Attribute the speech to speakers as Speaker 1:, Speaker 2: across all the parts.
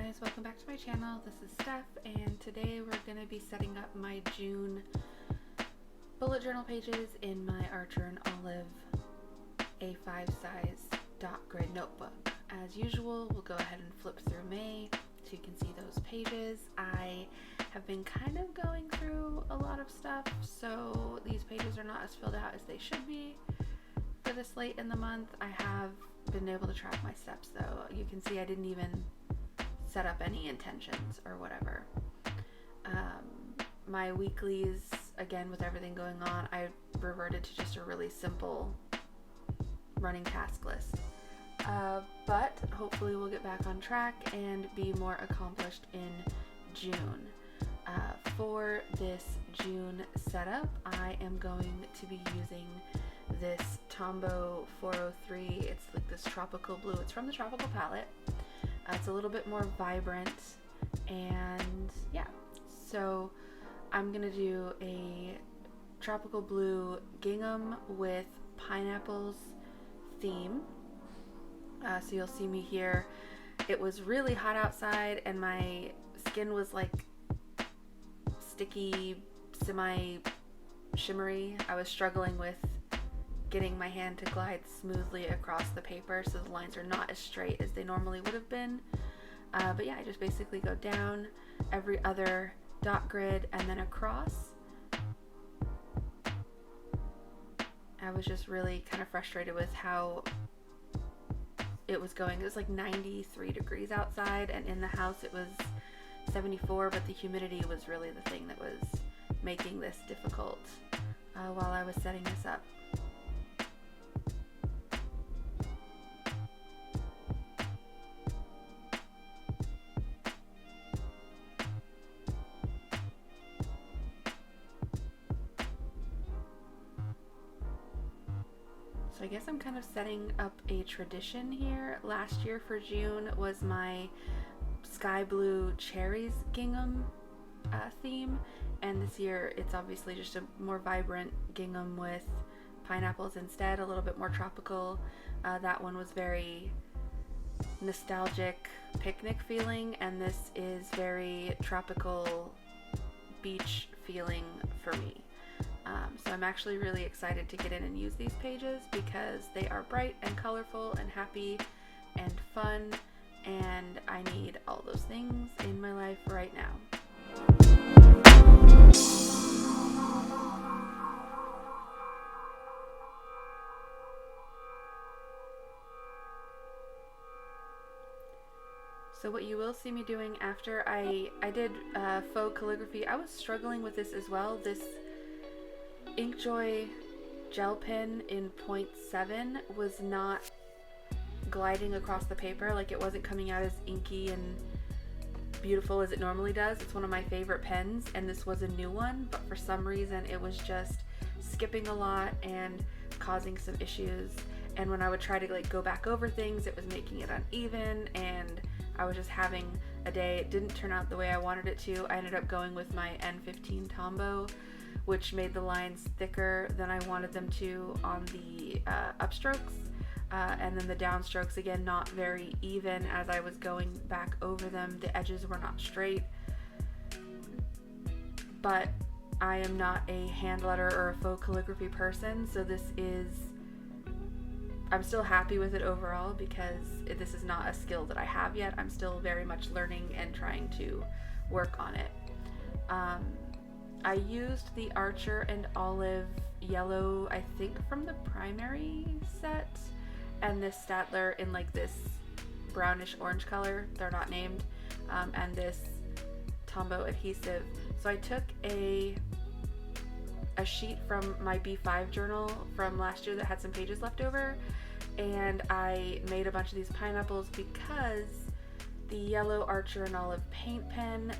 Speaker 1: guys, welcome back to my channel. This is Steph, and today we're going to be setting up my June bullet journal pages in my Archer and Olive A5 size dot grid notebook. As usual, we'll go ahead and flip through May so you can see those pages. I have been kind of going through a lot of stuff, so these pages are not as filled out as they should be for this late in the month. I have been able to track my steps though. You can see I didn't even set up any intentions or whatever. My weeklies, again with everything going on, I reverted to just a really simple running task list. But hopefully we'll get back on track and be more accomplished in June. For this June setup, I am going to be using this Tombow 403. It's like this tropical blue. It's from the Tropical palette. It's a little bit more vibrant, and yeah, so I'm gonna do a tropical blue gingham with pineapples theme. So you'll see me here. It was really hot outside and my skin was like sticky, semi-shimmery. I was struggling with getting my hand to glide smoothly across the paper so the lines are not as straight as they normally would have been. But yeah, I just basically go down every other dot grid and then across. I was just really kind of frustrated with how it was going. It was like 93 degrees outside, and in the house it was 74, but the humidity was really the thing that was making this difficult while I was setting this up. So I guess I'm kind of setting up a tradition here. Last year for June was my sky blue cherries gingham theme, and this year it's obviously just a more vibrant gingham with pineapples instead, a little bit more tropical. That one was very nostalgic picnic feeling, and this is very tropical beach feeling for me. So I'm actually really excited to get in and use these pages because they are bright and colorful and happy and fun, and I need all those things in my life right now. So what you will see me doing after I did faux calligraphy, I was struggling with this as well. This Inkjoy gel pen in 0.7 was not gliding across the paper. Like, it wasn't coming out as inky and beautiful as it normally does. It's one of my favorite pens, and this was a new one, but for some reason it was just skipping a lot and causing some issues. And when I would try to like go back over things, it was making it uneven, and I was just having a day. It didn't turn out the way I wanted it to. I ended up going with my N15 Tombow, which made the lines thicker than I wanted them to on the upstrokes, and then the downstrokes, again, not very even as I was going back over them. The edges were not straight, but I am not a hand letter or a faux calligraphy person, so I'm still happy with it overall because this is not a skill that I have yet. I'm still very much learning and trying to work on it. I used the Archer and Olive yellow, I think from the primary set, and this Statler in like this brownish orange color, they're not named, and this Tombow adhesive. So I took a sheet from my B5 journal from last year that had some pages left over, and I made a bunch of these pineapples because the yellow Archer and Olive paint pen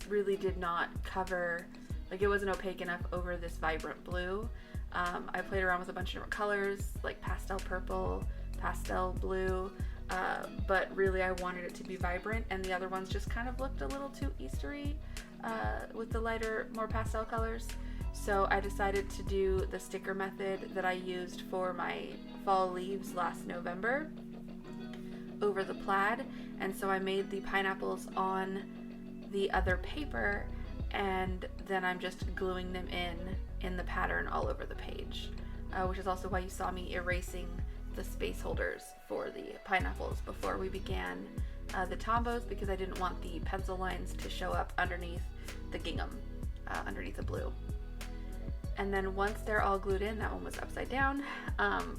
Speaker 1: really did not cover, like, it wasn't opaque enough over this vibrant blue. I played around with a bunch of different colors like pastel purple, pastel blue, but really I wanted it to be vibrant, and the other ones just kind of looked a little too Eastery with the lighter, more pastel colors. So I decided to do the sticker method that I used for my fall leaves last November, over the plaid, and so I made the pineapples on the other paper, and then I'm just gluing them in the pattern all over the page, which is also why you saw me erasing the space holders for the pineapples before we began the tombos, because I didn't want the pencil lines to show up underneath the gingham, underneath the blue. And then once they're all glued in, that one was upside down.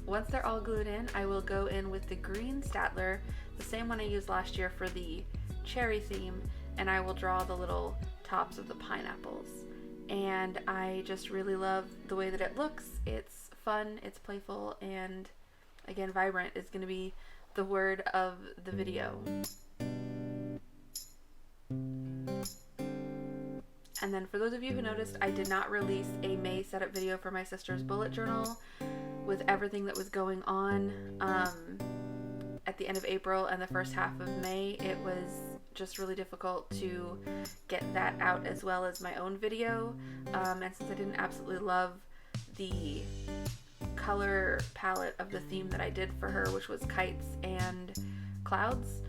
Speaker 1: Once they're all glued in, I will go in with the green Statler, the same one I used last year for the cherry theme, and I will draw the little tops of the pineapples. And I just really love the way that it looks. It's fun, it's playful, and again, vibrant is going to be the word of the video. And then for those of you who noticed, I did not release a May setup video for my sister's bullet journal with everything that was going on at the end of April and the first half of May. It was just really difficult to get that out as well as my own video. And since I didn't absolutely love the color palette of the theme that I did for her, which was kites and clouds,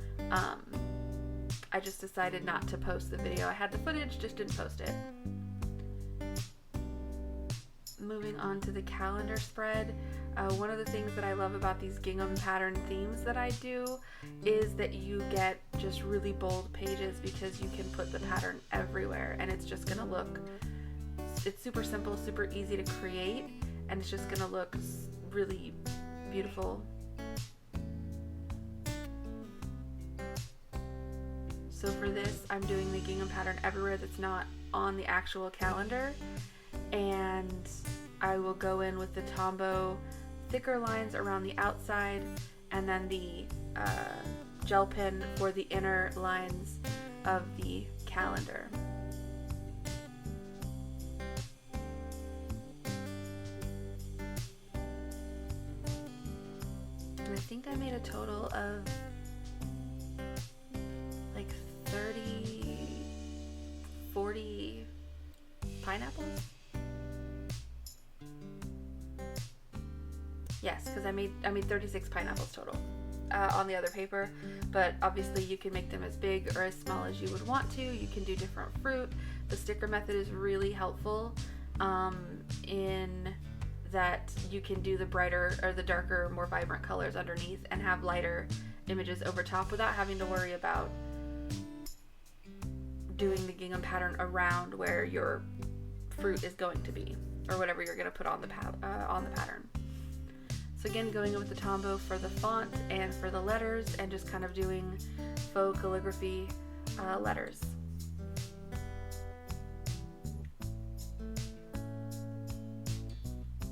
Speaker 1: I just decided not to post the video. I had the footage, just didn't post it. Moving on to the calendar spread, one of the things that I love about these gingham pattern themes that I do is that you get just really bold pages, because you can put the pattern everywhere, and it's just gonna look, it's super simple, super easy to create, and it's just gonna look really beautiful. So for this, I'm doing the gingham pattern everywhere that's not on the actual calendar, and I will go in with the Tombow thicker lines around the outside, and then the gel pen for the inner lines of the calendar. And I think I made a total of like 40 pineapples. Yes, because I made 36 pineapples total on the other paper, but obviously you can make them as big or as small as you would want to. You can do different fruit. The sticker method is really helpful in that you can do the brighter or the darker, more vibrant colors underneath and have lighter images over top without having to worry about doing the gingham pattern around where your fruit is going to be, or whatever you're going to put on the pattern. So again, going in with the Tombow for the font and for the letters, and just kind of doing faux calligraphy letters.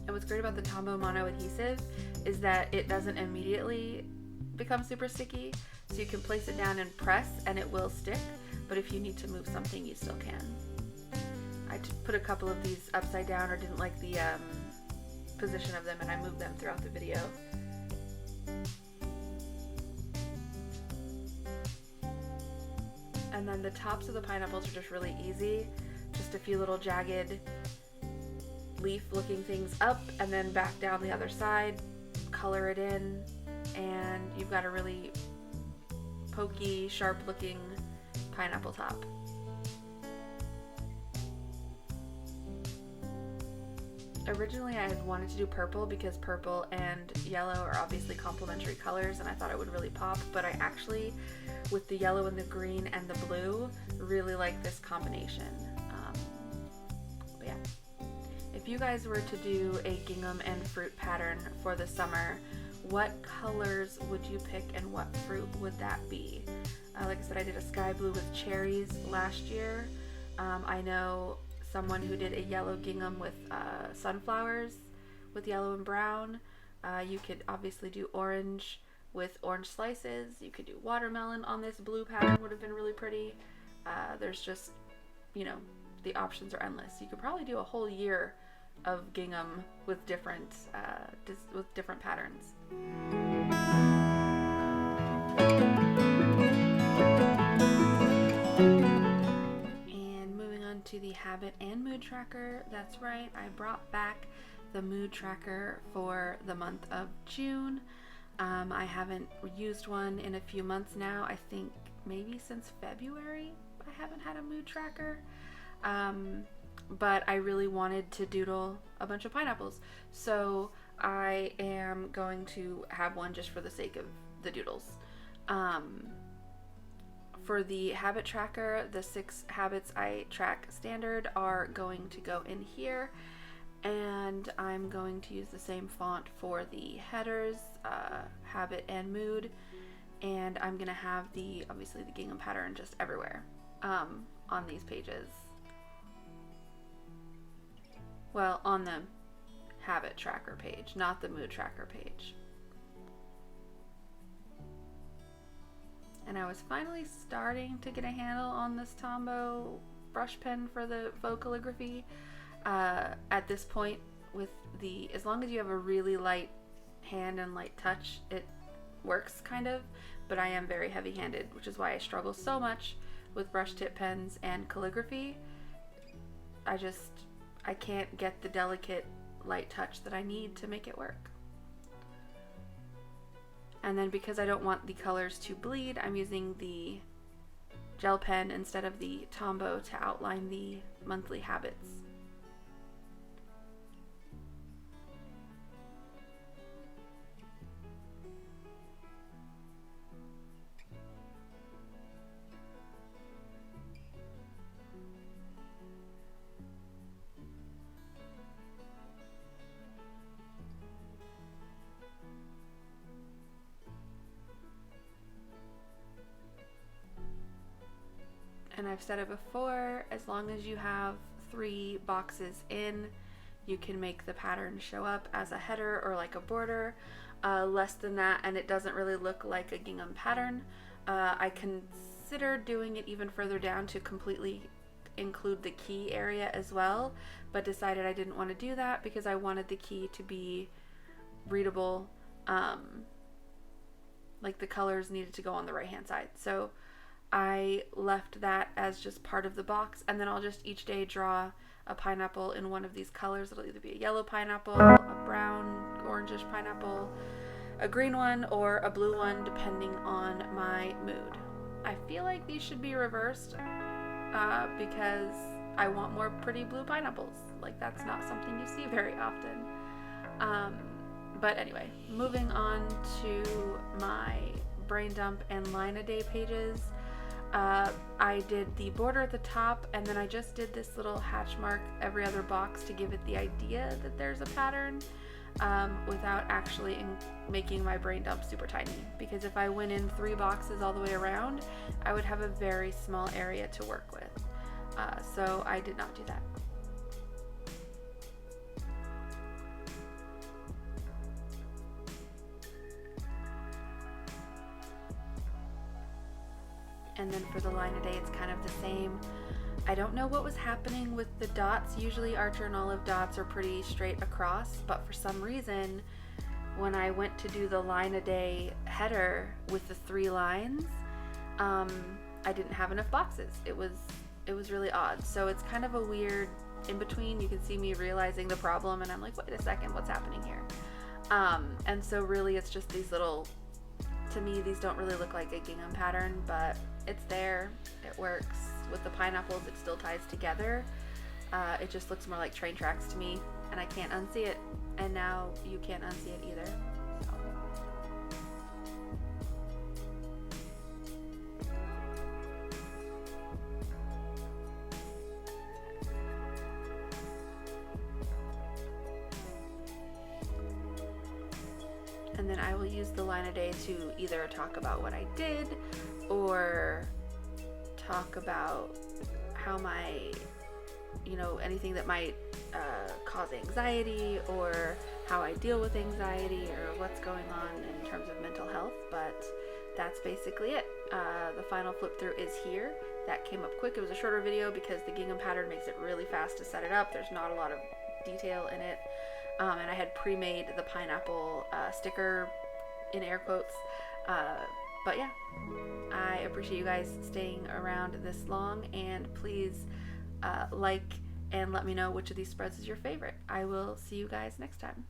Speaker 1: And what's great about the Tombow mono adhesive is that it doesn't immediately become super sticky, so you can place it down and press and it will stick, but if you need to move something, you still can. I put a couple of these upside down, or didn't like the position of them, and I moved them throughout the video. And then the tops of the pineapples are just really easy. Just a few little jagged leaf looking things up, and then back down the other side, color it in, and you've got a really pokey, sharp looking pineapple top. Originally I had wanted to do purple because purple and yellow are obviously complementary colors, and I thought it would really pop, but I actually, with the yellow and the green and the blue, really like this combination. But yeah, if you guys were to do a gingham and fruit pattern for the summer, what colors would you pick and what fruit would that be? Like I said, I did a sky blue with cherries last year. I know someone who did a yellow gingham with sunflowers with yellow and brown. You could obviously do orange with orange slices. You could do watermelon on this blue pattern, would have been really pretty. There's just, you know, the options are endless. You could probably do a whole year of gingham with different patterns. To the habit and mood tracker. That's right, I brought back the mood tracker for the month of June. I haven't used one in a few months now. I think maybe since February I haven't had a mood tracker. But I really wanted to doodle a bunch of pineapples. So I am going to have one just for the sake of the doodles. For the habit tracker, the 6 habits I track standard are going to go in here. And I'm going to use the same font for the headers, habit and mood, and I'm going to have obviously the gingham pattern just everywhere on these pages. Well, on the habit tracker page, not the mood tracker page. And I was finally starting to get a handle on this Tombow brush pen for the faux calligraphy. At this point, as long as you have a really light hand and light touch, it works kind of, but I am very heavy-handed, which is why I struggle so much with brush tip pens and calligraphy. I can't get the delicate light touch that I need to make it work. And then because I don't want the colors to bleed, I'm using the gel pen instead of the Tombow to outline the monthly habits. And I've said it before, as long as you have 3 boxes in, you can make the pattern show up as a header or like a border. Less than that, and it doesn't really look like a gingham pattern. I considered doing it even further down to completely include the key area as well, but decided I didn't want to do that because I wanted the key to be readable. Like the colors needed to go on the right hand side. So I left that as just part of the box, and then I'll just each day draw a pineapple in one of these colors. It'll either be a yellow pineapple, a brown, orangish pineapple, a green one, or a blue one, depending on my mood. I feel like these should be reversed because I want more pretty blue pineapples. Like, that's not something you see very often. But anyway, moving on to my brain dump and line a day pages. I did the border at the top, and then I just did this little hatch mark every other box to give it the idea that there's a pattern, without actually making my brain dump super tiny, because if I went in 3 boxes all the way around, I would have a very small area to work with. So I did not do that. And then for the line a day, it's kind of the same. I don't know what was happening with the dots. Usually Archer and Olive dots are pretty straight across, but for some reason, when I went to do the line a day header with the 3 lines, I didn't have enough boxes. It was really odd. So it's kind of a weird in between. You can see me realizing the problem, and I'm like, wait a second, what's happening here? And so really it's just these little, to me, these don't really look like a gingham pattern, but it's there, it works. With the pineapples, it still ties together. It just looks more like train tracks to me, and I can't unsee it, and now you can't unsee it either. So. And then I will use the line a day to either talk about what I did, or talk about how anything that might cause anxiety, or how I deal with anxiety, or what's going on in terms of mental health. But that's basically it. The final flip through is here. That came up quick. It was a shorter video because the gingham pattern makes it really fast to set it up. There's not a lot of detail in it. And I had pre-made the pineapple sticker in air quotes. But yeah, I appreciate you guys staying around this long, and please like and let me know which of these spreads is your favorite. I will see you guys next time.